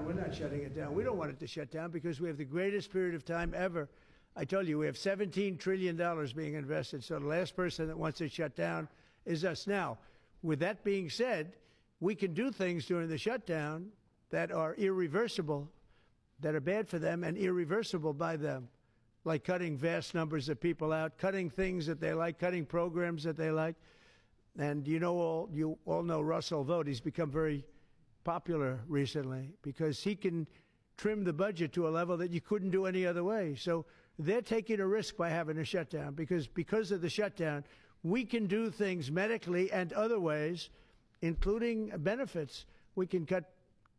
we're not shutting it down. We don't want it to shut down because we have the greatest period of time ever. I told you, we have $17 trillion being invested. So the last person that wants it shut down is us. Now, with that being said, we can do things during the shutdown that are irreversible, that are bad for them and irreversible by them, like cutting vast numbers of people out, cutting things that they like, cutting programs that they like. And you all know Russell Vought. He's become very popular recently because he can trim the budget to a level that you couldn't do any other way. So they're taking a risk by having a shutdown because of the shutdown, we can do things medically and other ways, including benefits. We can cut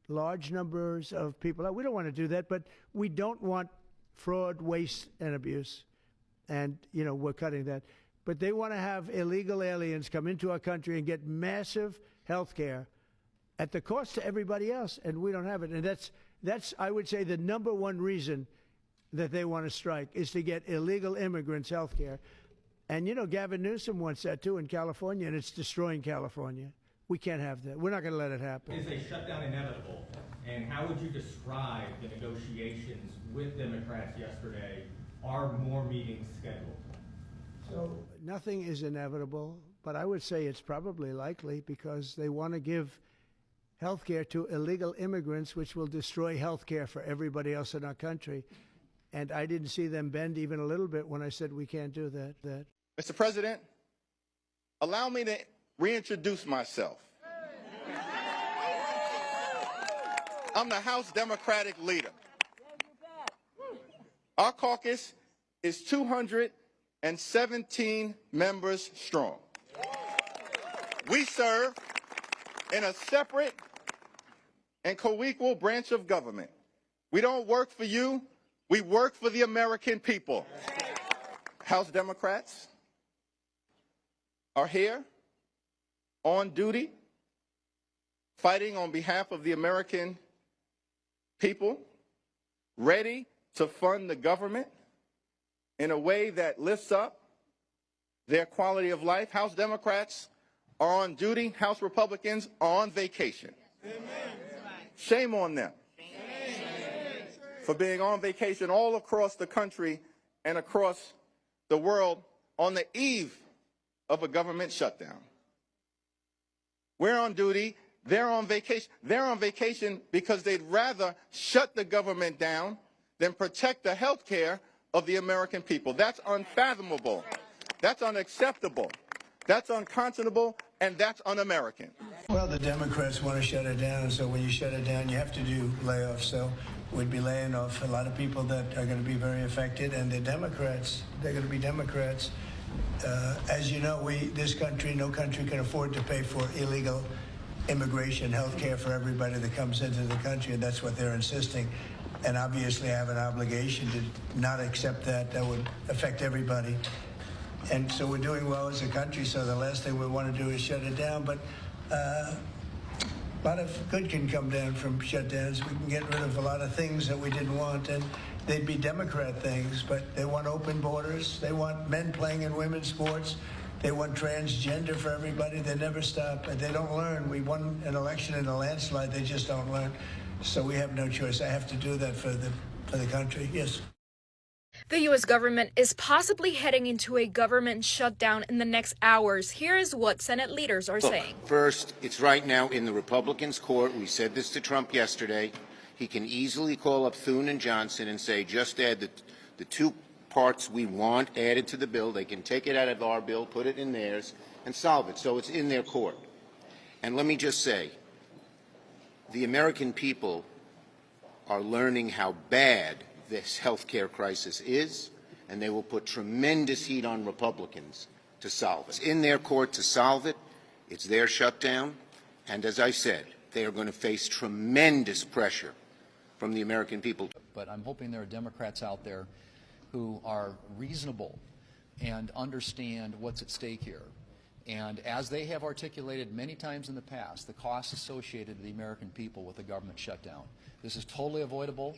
large numbers of people out. We don't want to do that, but we don't want fraud, waste, and abuse. And, we're cutting that. But they want to have illegal aliens come into our country and get massive health care at the cost to everybody else, and we don't have it. And that's I would say, the number one reason that they want to strike is to get illegal immigrants health care. And, Gavin Newsom wants that, too, in California, and it's destroying California. We can't have that. We're not going to let it happen. Is a shutdown inevitable? And how would you describe the negotiations with Democrats yesterday? Are more meetings scheduled? So nothing is inevitable, but I would say it's probably likely because they want to give health care to illegal immigrants, which will destroy health care for everybody else in our country. And I didn't see them bend even a little bit when I said we can't do that. Mr. President, allow me to reintroduce myself. I'm the House Democratic leader. Our caucus is 217 members strong. We serve in a separate and co-equal branch of government. We don't work for you, we work for the American people. House Democrats are here on duty, fighting on behalf of the American people, ready to fund the government in a way that lifts up their quality of life. House Democrats are on duty. House Republicans are on vacation. Amen. Shame on them for being on vacation all across the country and across the world on the eve of a government shutdown. We're on duty. They're on vacation. They're on vacation because they'd rather shut the government down than protect the health care of the American people. That's unfathomable. That's unacceptable. That's unconscionable, and that's un-American. Well, the Democrats want to shut it down, so when you shut it down, you have to do layoffs. So we'd be laying off a lot of people that are going to be very affected, and they're Democrats. They're going to be Democrats. As you know, this country, no country can afford to pay for illegal immigration, health care for everybody that comes into the country, and that's what they're insisting. And obviously I have an obligation to not accept that. That would affect everybody. And so we're doing well as a country, so the last thing we want to do is shut it down. But a lot of good can come down from shutdowns. We can get rid of a lot of things that we didn't want, and they'd be Democrat things, but they want open borders. They want men playing in women's sports. They want transgender for everybody. They never stop. They don't learn. We won an election in a landslide. They just don't learn. So we have no choice. I have to do that for the country. Yes. The U.S. government is possibly heading into a government shutdown in the next hours. Here is what Senate leaders are saying. First, it's right now in the Republicans' court. We said this to Trump yesterday. He can easily call up Thune and Johnson and say, just add the two parts we want added to the bill. They can take it out of our bill, put it in theirs, and solve it. So it's in their court. And let me just say, the American people are learning how bad this health care crisis is, and they will put tremendous heat on Republicans to solve it. It's in their court to solve it. It's their shutdown. And as I said, they are going to face tremendous pressure from the American people. But I'm hoping there are Democrats out there who are reasonable and understand what's at stake here. And as they have articulated many times in the past, the costs associated to the American people with the government shutdown. This is totally avoidable.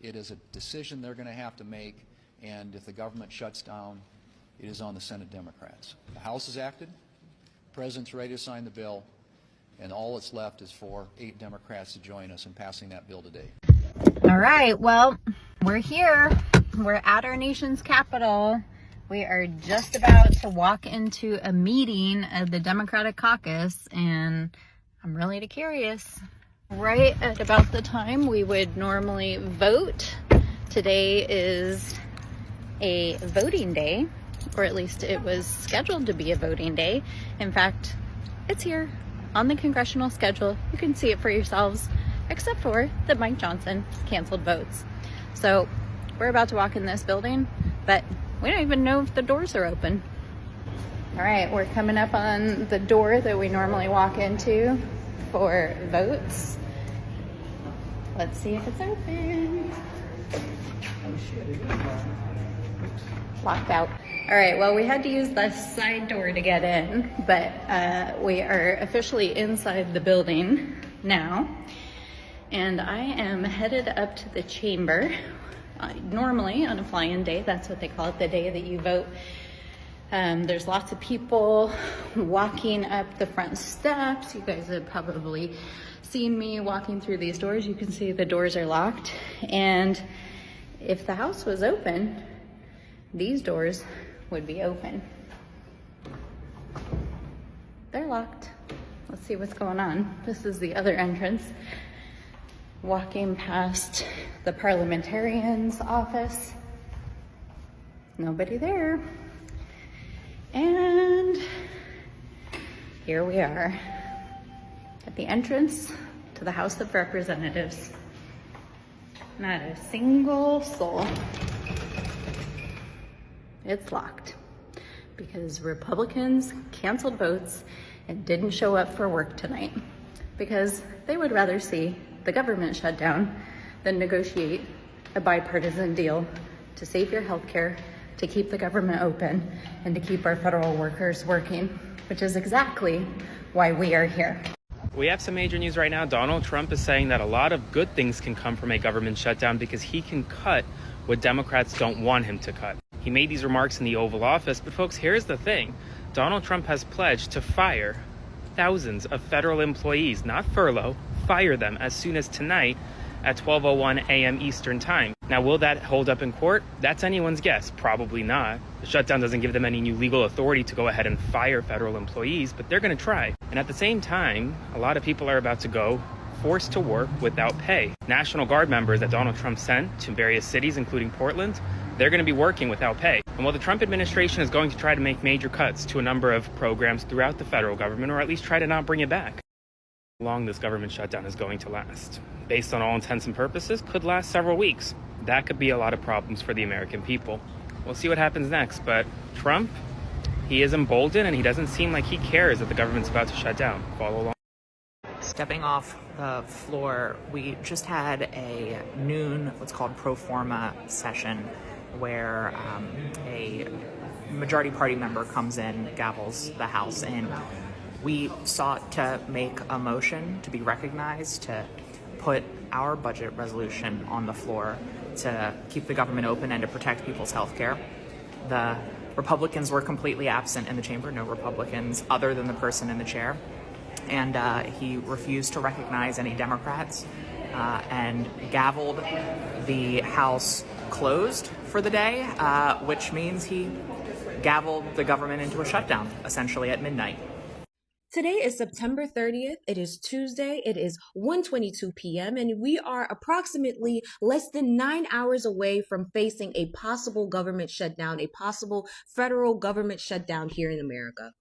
It is a decision they're going to have to make, and if the government shuts down, it is on the Senate Democrats. The House has acted. The President's ready to sign the bill, And all that's left is for 8 Democrats to join us in passing that bill today. All right, well, we're here. We're at our nation's capital. We are just about to walk into a meeting of the Democratic caucus, and I'm really curious. Right at about the time we would normally vote. Today is a voting day, or at least it was scheduled to be a voting day. In fact, it's here on the congressional schedule. You can see it for yourselves, except for that Mike Johnson canceled votes. So we're about to walk in this building, but we don't even know if the doors are open. All right, we're coming up on the door that we normally walk into for votes. Let's see if it's open. Oh shit, it is locked out. All right, well, we had to use the side door to get in, but we are officially inside the building now. And I am headed up to the chamber. Normally on a fly-in day, that's what they call it, the day that you vote. There's lots of people walking up the front steps. You guys have probably seen me walking through these doors. You can see the doors are locked. And if the house was open, these doors would be open. They're locked. Let's see what's going on. This is the other entrance. Walking past the parliamentarian's office. Nobody there. And here we are at the entrance to the House of Representatives. Not a single soul. It's locked because Republicans canceled votes and didn't show up for work tonight because they would rather see the government shut down than negotiate a bipartisan deal to save your health care, to keep the government open, and to keep our federal workers working, which is exactly why we are here. We have some major news right now. Donald Trump is saying that a lot of good things can come from a government shutdown because he can cut what Democrats don't want him to cut. He made these remarks in the Oval Office, but folks, here's the thing. Donald Trump has pledged to fire thousands of federal employees, not furlough, fire them as soon as tonight at 12:01 a.m. Eastern Time. Now, will that hold up in court? That's anyone's guess. Probably not. The shutdown doesn't give them any new legal authority to go ahead and fire federal employees, but they're going to try. And at the same time, a lot of people are about to go forced to work without pay. National Guard members that Donald Trump sent to various cities, including Portland, they're going to be working without pay. And while the Trump administration is going to try to make major cuts to a number of programs throughout the federal government, or at least try to not bring it back, how long this government shutdown is going to last, based on all intents and purposes, could last several weeks. That could be a lot of problems for the American people. We'll see what happens next, but Trump, he is emboldened and he doesn't seem like he cares that the government's about to shut down. Follow along. Stepping off the floor, we just had a noon, what's called pro forma session, where a majority party member comes in, gavels the House in. We sought to make a motion to be recognized, to put our budget resolution on the floor to keep the government open and to protect people's health care. The Republicans were completely absent in the chamber, no Republicans other than the person in the chair. And he refused to recognize any Democrats and gavelled the House closed for the day, which means he gavelled the government into a shutdown, essentially at midnight. Today is September 30th. It is Tuesday. It is 1:22 p.m. and we are approximately less than 9 hours away from facing a possible government shutdown, a possible federal government shutdown here in America.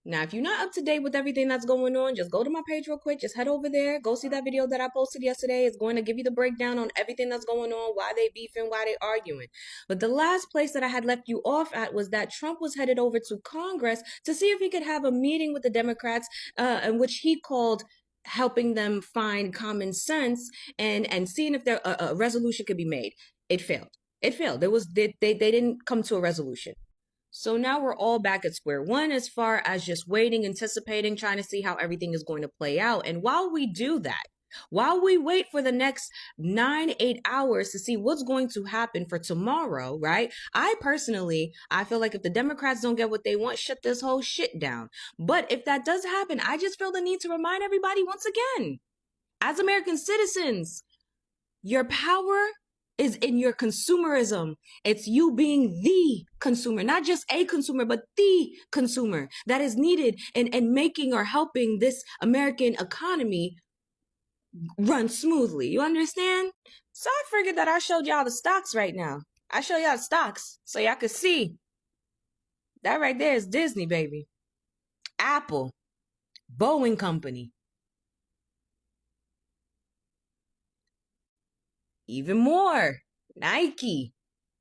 Now, if you're not up to date with everything that's going on, just go to my page real quick. Just head over there. Go see that video that I posted yesterday. It's going to give you the breakdown on everything that's going on, why they beefing, why they arguing. But the last place that I had left you off at was that Trump was headed over to Congress to see if he could have a meeting with the Democrats, in which he called helping them find common sense and seeing if there a resolution could be made. It failed. It failed. They didn't come to a resolution. So now we're all back at square one as far as just waiting, anticipating, trying to see how everything is going to play out. And while we do that, While we wait for the next 8 hours to see what's going to happen for tomorrow, right? I feel like if the Democrats don't get what they want, shut this whole shit down. But if that does happen, I just feel the need to remind everybody once again, as American citizens, your power is in your consumerism. It's you being the consumer, not just a consumer, but the consumer that is needed in making or helping this American economy run smoothly. You understand? So I figured that I showed y'all the stocks right now. I show y'all the stocks so y'all could see. That right there is Disney, baby. Apple, Boeing Company. Even more, Nike.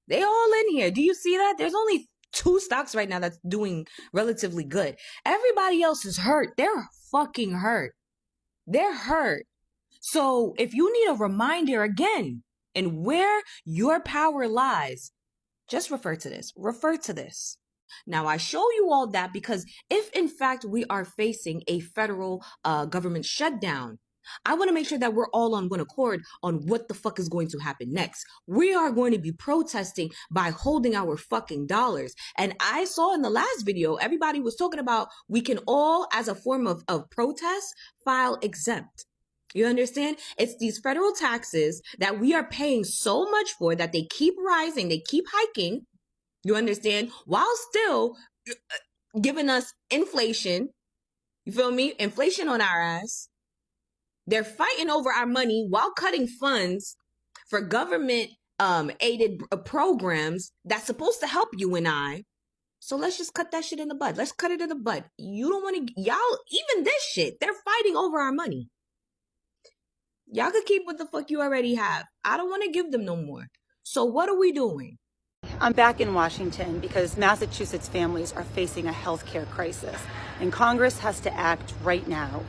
They all in here. Do you see that? There's only 2 stocks right now that's doing relatively good. Everybody else is hurt. They're fucking hurt. They're hurt. So if you need a reminder again and where your power lies, just refer to this. Refer to this. Now, I show you all that because if in fact we are facing a federal government shutdown, I want to make sure that we're all on one accord on what the fuck is going to happen next. We are going to be protesting by holding our fucking dollars. And I saw in the last video, everybody was talking about we can all, as a form of protest, file exempt. You understand? It's these federal taxes that we are paying so much for that they keep rising, they keep hiking. You understand? While still giving us inflation. You feel me? Inflation on our ass. They're fighting over our money while cutting funds for government aided programs that's supposed to help you and I. So let's just cut that shit in the bud. Let's cut it in the bud. You don't want to, y'all, even this shit, they're fighting over our money. Y'all could keep what the fuck you already have. I don't want to give them no more. So what are we doing? I'm back in Washington because Massachusetts families are facing a healthcare crisis, and Congress has to act right now.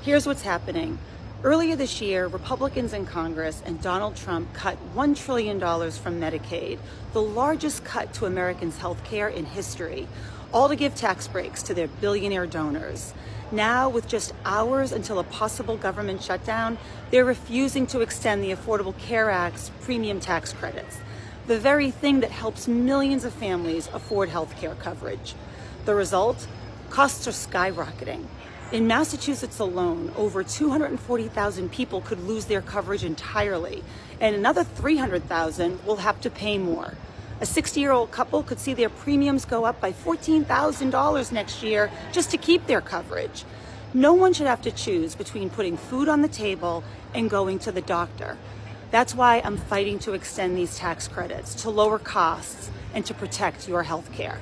Here's what's happening. Earlier this year, Republicans in Congress and Donald Trump cut $1 trillion from Medicaid, the largest cut to Americans' health care in history, all to give tax breaks to their billionaire donors. Now, with just hours until a possible government shutdown, they're refusing to extend the Affordable Care Act's premium tax credits, the very thing that helps millions of families afford health care coverage. The result? Costs are skyrocketing. In Massachusetts alone, over 240,000 people could lose their coverage entirely, and another 300,000 will have to pay more. A 60-year-old couple could see their premiums go up by $14,000 next year just to keep their coverage. No one should have to choose between putting food on the table and going to the doctor. That's why I'm fighting to extend these tax credits, to lower costs, and to protect your health care.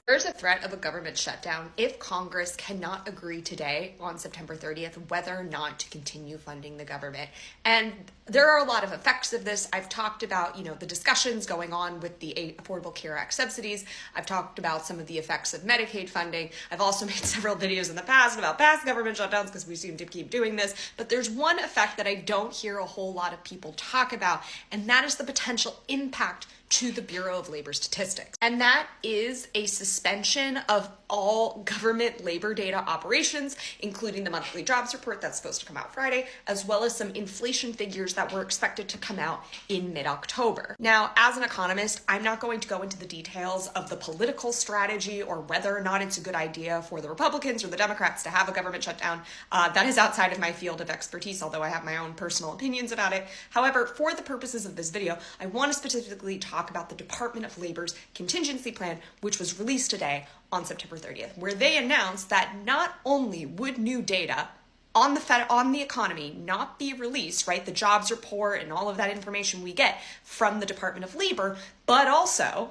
There's a threat of a government shutdown if Congress cannot agree today on September 30th whether or not to continue funding the government. And there are a lot of effects of this. I've talked about, the discussions going on with the Affordable Care Act subsidies. I've talked about some of the effects of Medicaid funding. I've also made several videos in the past about past government shutdowns because we seem to keep doing this. But there's one effect that I don't hear a whole lot of people talk about, and that is the potential impact to the Bureau of Labor Statistics. And that is a suspension of all government labor data operations, including the monthly jobs report that's supposed to come out Friday, as well as some inflation figures that were expected to come out in mid-October. Now, as an economist, I'm not going to go into the details of the political strategy or whether or not it's a good idea for the Republicans or the Democrats to have a government shutdown. That is outside of my field of expertise, although I have my own personal opinions about it. However, for the purposes of this video, I want to specifically talk about the Department of Labor's contingency plan, which was released today on September 30th, where they announced that not only would new data on the economy not be released, right, the jobs report and all of that information we get from the Department of Labor, but also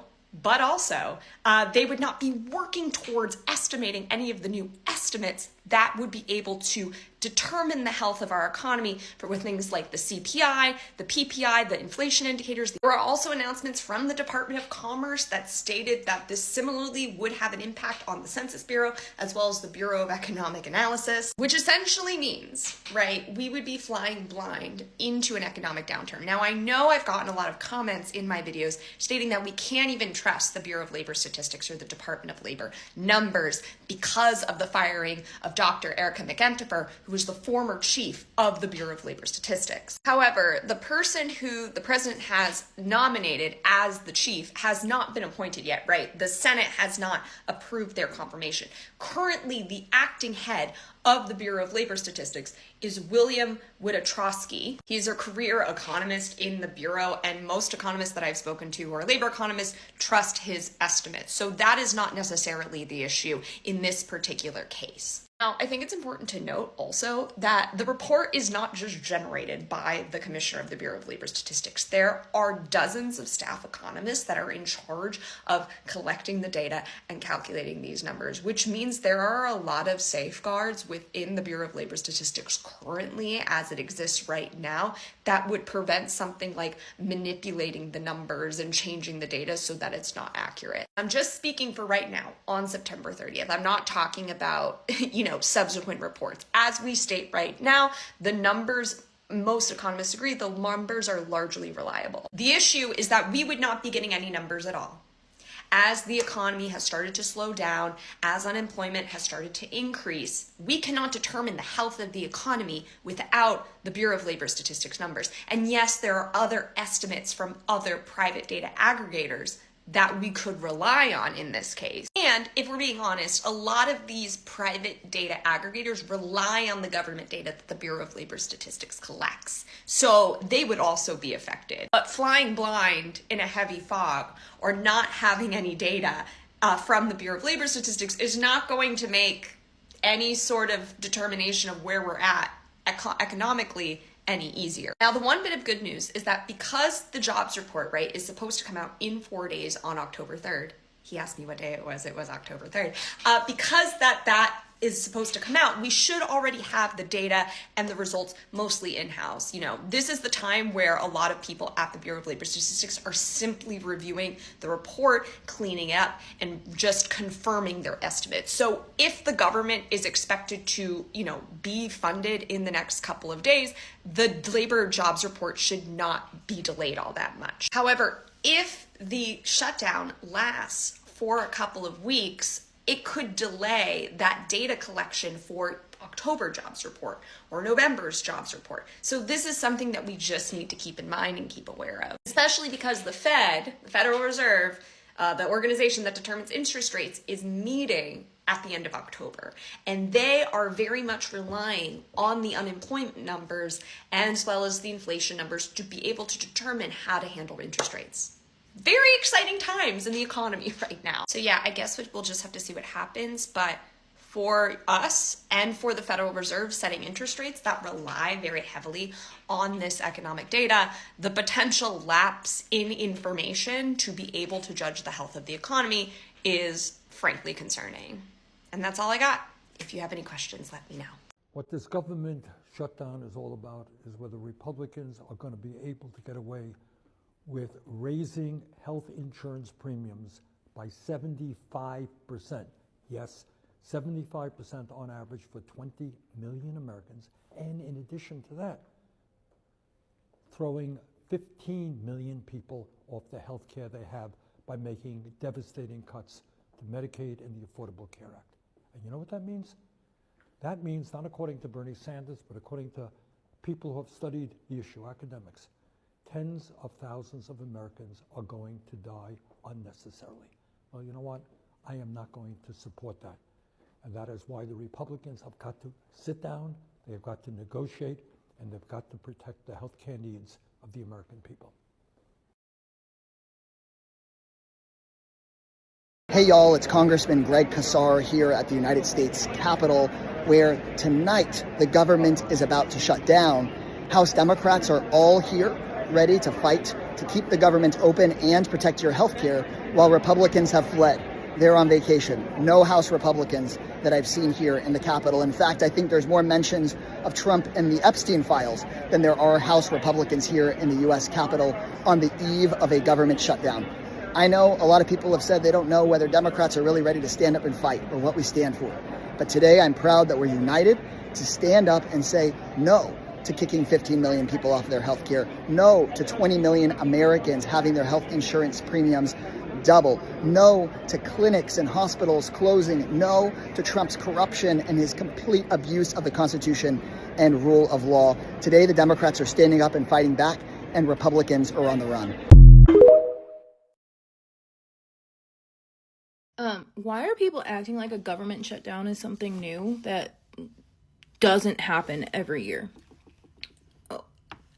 they would not be working towards estimating any of the new estimates that would be able to determine the health of our economy with things like the CPI, the PPI, the inflation indicators. There were also announcements from the Department of Commerce that stated that this similarly would have an impact on the Census Bureau as well as the Bureau of Economic Analysis, which essentially means, right, we would be flying blind into an economic downturn. Now, I know I've gotten a lot of comments in my videos stating that we can't even trust the Bureau of Labor Statistics or the Department of Labor numbers because of the firing of of Dr. Erica McEntipher, who was the former chief of the Bureau of Labor Statistics. However, the person who the president has nominated as the chief has not been appointed yet, right? The Senate has not approved their confirmation. Currently, the acting head of the Bureau of Labor Statistics is William Witatrosky. He's a career economist in the Bureau, and most economists that I've spoken to who are labor economists trust his estimates. So that is not necessarily the issue in this particular case. Now, I think it's important to note also that the report is not just generated by the Commissioner of the Bureau of Labor Statistics. There are dozens of staff economists that are in charge of collecting the data and calculating these numbers, which means there are a lot of safeguards within the Bureau of Labor Statistics currently as it exists right now that would prevent something like manipulating the numbers and changing the data so that it's not accurate. I'm just speaking for right now on September 30th. I'm not talking about, subsequent reports. As we state right now, the numbers, most economists agree, the numbers are largely reliable. The issue is that we would not be getting any numbers at all. As the economy has started to slow down, as unemployment has started to increase, we cannot determine the health of the economy without the Bureau of Labor Statistics numbers. And yes, there are other estimates from other private data aggregators that we could rely on in this case. And if we're being honest, a lot of these private data aggregators rely on the government data that the Bureau of Labor Statistics collects. So they would also be affected. But flying blind in a heavy fog or not having any data from the Bureau of Labor Statistics is not going to make any sort of determination of where we're at economically any easier. Now, the one bit of good news is that because the jobs report, right, is supposed to come out in 4 days on October 3rd, he asked me what day it was October 3rd, because that is supposed to come out, we should already have the data and the results mostly in-house. This is the time where a lot of people at the Bureau of Labor Statistics are simply reviewing the report, cleaning it up, and just confirming their estimates. So if the government is expected to, be funded in the next couple of days, the labor jobs report should not be delayed all that much. However, if the shutdown lasts for a couple of weeks, it could delay that data collection for October jobs report or November's jobs report. So this is something that we just need to keep in mind and keep aware of, especially because the Fed, the Federal Reserve, the organization that determines interest rates, is meeting at the end of October. And they are very much relying on the unemployment numbers as well as the inflation numbers to be able to determine how to handle interest rates. Very exciting times in the economy right now. So yeah, I guess we'll just have to see what happens. But for us and for the Federal Reserve setting interest rates that rely very heavily on this economic data, the potential lapse in information to be able to judge the health of the economy is frankly concerning. And that's all I got. If you have any questions, let me know. What this government shutdown is all about is whether Republicans are going to be able to get away with raising health insurance premiums by 75%. Yes, 75% on average for 20 million Americans. And in addition to that, throwing 15 million people off the health care they have by making devastating cuts to Medicaid and the Affordable Care Act. And you know what that means? That means, not according to Bernie Sanders, but according to people who have studied the issue, academics, tens of thousands of Americans are going to die unnecessarily. Well, you know what? I am not going to support that. And that is why the Republicans have got to sit down, they've got to negotiate, and they've got to protect the health care needs of the American people. Hey y'all, it's Congressman Greg Casar here at the United States Capitol, where tonight the government is about to shut down. House Democrats are all here, ready to fight to keep the government open and protect your health care, while Republicans have fled. They're on vacation. No House Republicans that I've seen here in the Capitol. In fact, I think there's more mentions of Trump and the Epstein files than there are House Republicans here in the U.S. Capitol on the eve of a government shutdown. I know a lot of people have said they don't know whether Democrats are really ready to stand up and fight or what we stand for. But today I'm proud that we're united to stand up and say no to kicking 15 million people off their health care, no to 20 million Americans having their health insurance premiums double. No to clinics and hospitals closing. No to Trump's corruption and his complete abuse of the Constitution and rule of law. Today, the Democrats are standing up and fighting back, and Republicans are on the run. Why are people acting like a government shutdown is something new that doesn't happen every year?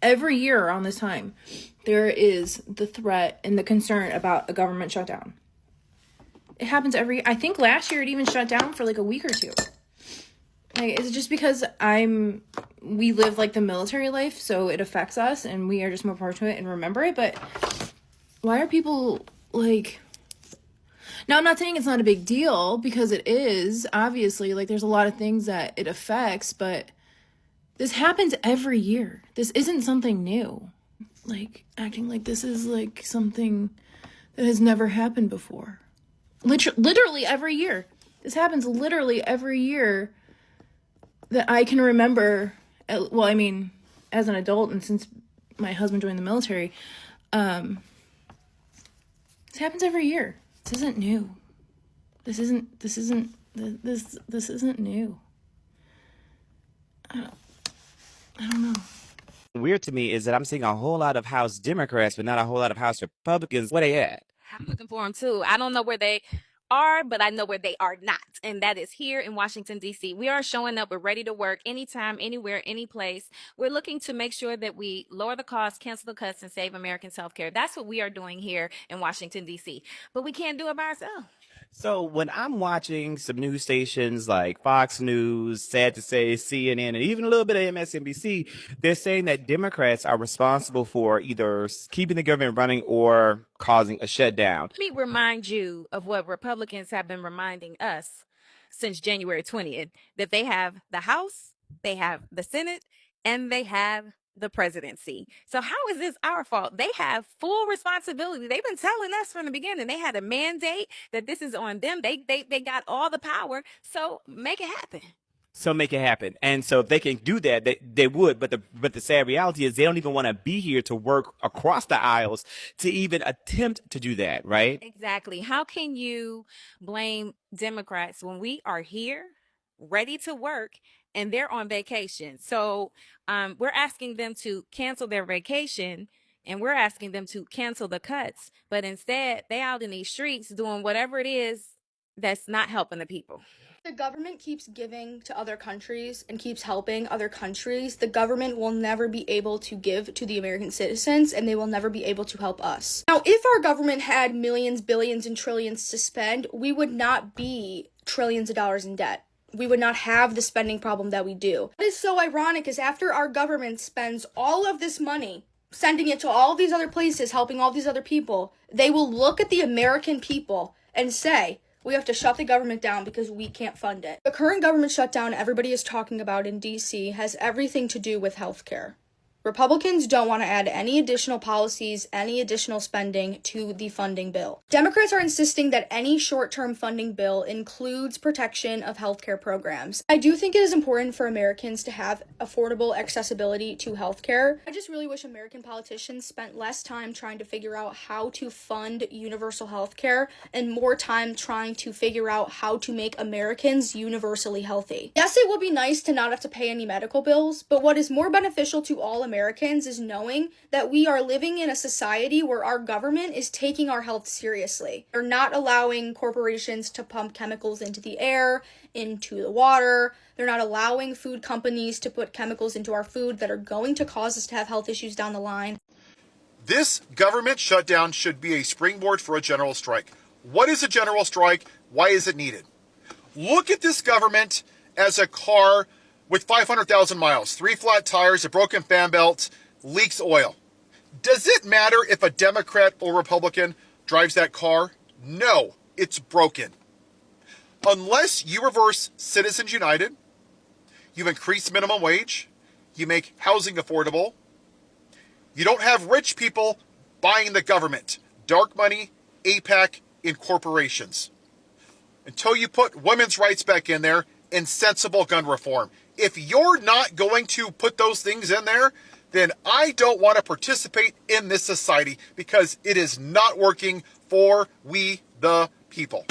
Every year around this time, there is the threat and the concern about a government shutdown. It happens I think last year it even shut down for like a week or two. Like, is it just because we live like the military life, so it affects us and we are just more part to it and remember it? But why are people like... Now, I'm not saying it's not a big deal, because it is, obviously. Like, there's a lot of things that it affects, but this happens every year. This isn't something new. Like, acting like this is, like, something that has never happened before. Literally every year. This happens literally every year that I can remember. Well, I mean, as an adult, and since my husband joined the military, this happens every year. This isn't new. This isn't new. I don't know. Weird to me is that I'm seeing a whole lot of House Democrats, but not a whole lot of House Republicans. Where they at? I'm looking for them too. I don't know where they are, but I know where they are not. And that is here in Washington, D.C. We are showing up. We're ready to work anytime, anywhere, any place. We're looking to make sure that we lower the cost, cancel the cuts, and save Americans' health care. That's what we are doing here in Washington, D.C. But we can't do it by ourselves. So when I'm watching some news stations like Fox News, sad to say, CNN, and even a little bit of MSNBC, they're saying that Democrats are responsible for either keeping the government running or causing a shutdown. Let me remind you of what Republicans have been reminding us since January 20th, that they have the House, they have the Senate, and they have the presidency. So how is this our fault? They have full responsibility. They've been telling us from the beginning. They had a mandate that this is on them. They got all the power. So make it happen. So make it happen. And so if they can do that, they would. But the sad reality is they don't even want to be here to work across the aisles to even attempt to do that, right? Exactly. How can you blame Democrats when we are here, ready to work, and they're on vacation? So we're asking them to cancel their vacation, and we're asking them to cancel the cuts. But instead, they out in these streets doing whatever it is that's not helping the people. The government keeps giving to other countries and keeps helping other countries. The government will never be able to give to the American citizens, and they will never be able to help us. Now, if our government had millions, billions, and trillions to spend, we would not be trillions of dollars in debt. We would not have the spending problem that we do. What is so ironic is after our government spends all of this money, sending it to all these other places, helping all these other people, they will look at the American people and say, we have to shut the government down because we can't fund it. The current government shutdown everybody is talking about in DC has everything to do with healthcare. Republicans don't want to add any additional policies, any additional spending to the funding bill. Democrats are insisting that any short-term funding bill includes protection of healthcare programs. I do think it is important for Americans to have affordable accessibility to healthcare. I just really wish American politicians spent less time trying to figure out how to fund universal healthcare and more time trying to figure out how to make Americans universally healthy. Yes, it would be nice to not have to pay any medical bills, but what is more beneficial to all Americans is knowing that we are living in a society where our government is taking our health seriously. They're not allowing corporations to pump chemicals into the air, into the water. They're not allowing food companies to put chemicals into our food that are going to cause us to have health issues down the line. This government shutdown should be a springboard for a general strike. What is a general strike? Why is it needed? Look at this government as a car with 500,000 miles, 3 flat tires, a broken fan belt, leaks oil. Does it matter if a Democrat or Republican drives that car? No, it's broken. Unless you reverse Citizens United, you increase minimum wage, you make housing affordable, you don't have rich people buying the government, dark money, APAC, and corporations. Until you put women's rights back in there and sensible gun reform. If you're not going to put those things in there, then I don't want to participate in this society because it is not working for we the people.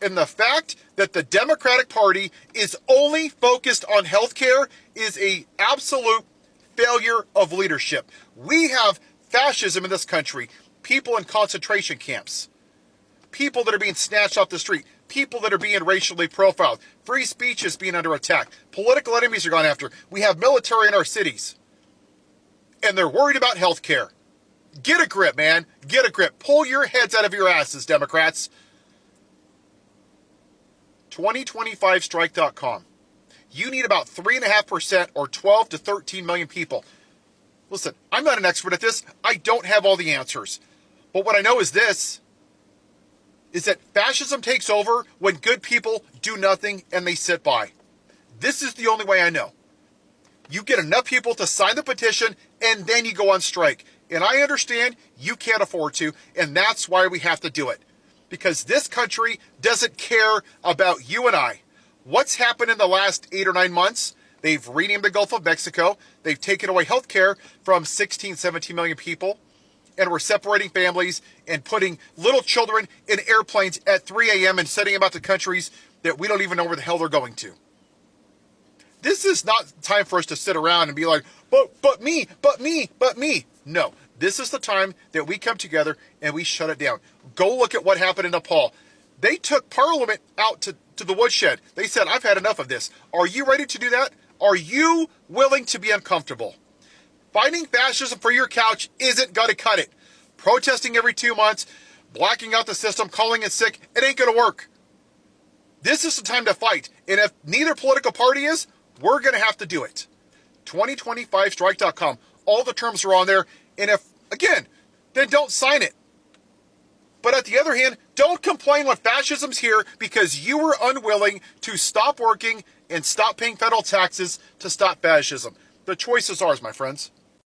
And the fact that the Democratic Party is only focused on healthcare is an absolute failure of leadership. We have fascism in this country, people in concentration camps, people that are being snatched off the street, people that are being racially profiled, free speech is being under attack, political enemies are gone after. We have military in our cities, and they're worried about healthcare. Get a grip, man. Get a grip. Pull your heads out of your asses, Democrats. 2025strike.com. You need about 3.5% or 12 to 13 million people. Listen, I'm not an expert at this. I don't have all the answers. But what I know is this, is that fascism takes over when good people do nothing and they sit by. This is the only way I know. You get enough people to sign the petition and then you go on strike. And I understand you can't afford to, and that's why we have to do it. Because this country doesn't care about you and I. What's happened in the last 8 or 9 months? They've renamed the Gulf of Mexico. They've taken away health care from 16, 17 million people. And we're separating families and putting little children in airplanes at 3 a.m. and sending them out to countries that we don't even know where the hell they're going to. This is not time for us to sit around and be like, but me. No, this is the time that we come together and we shut it down. Go look at what happened in Nepal. They took Parliament out to the woodshed. They said, I've had enough of this. Are you ready to do that? Are you willing to be uncomfortable? Fighting fascism for your couch isn't going to cut it. Protesting every 2 months, blacking out the system, calling it sick, it ain't going to work. This is the time to fight. And if neither political party is, we're going to have to do it. 2025strike.com. All the terms are on there. And if, again, then don't sign it. But at the other hand, don't complain when fascism's here because you were unwilling to stop working and stop paying federal taxes to stop fascism. The choice is ours, my friends.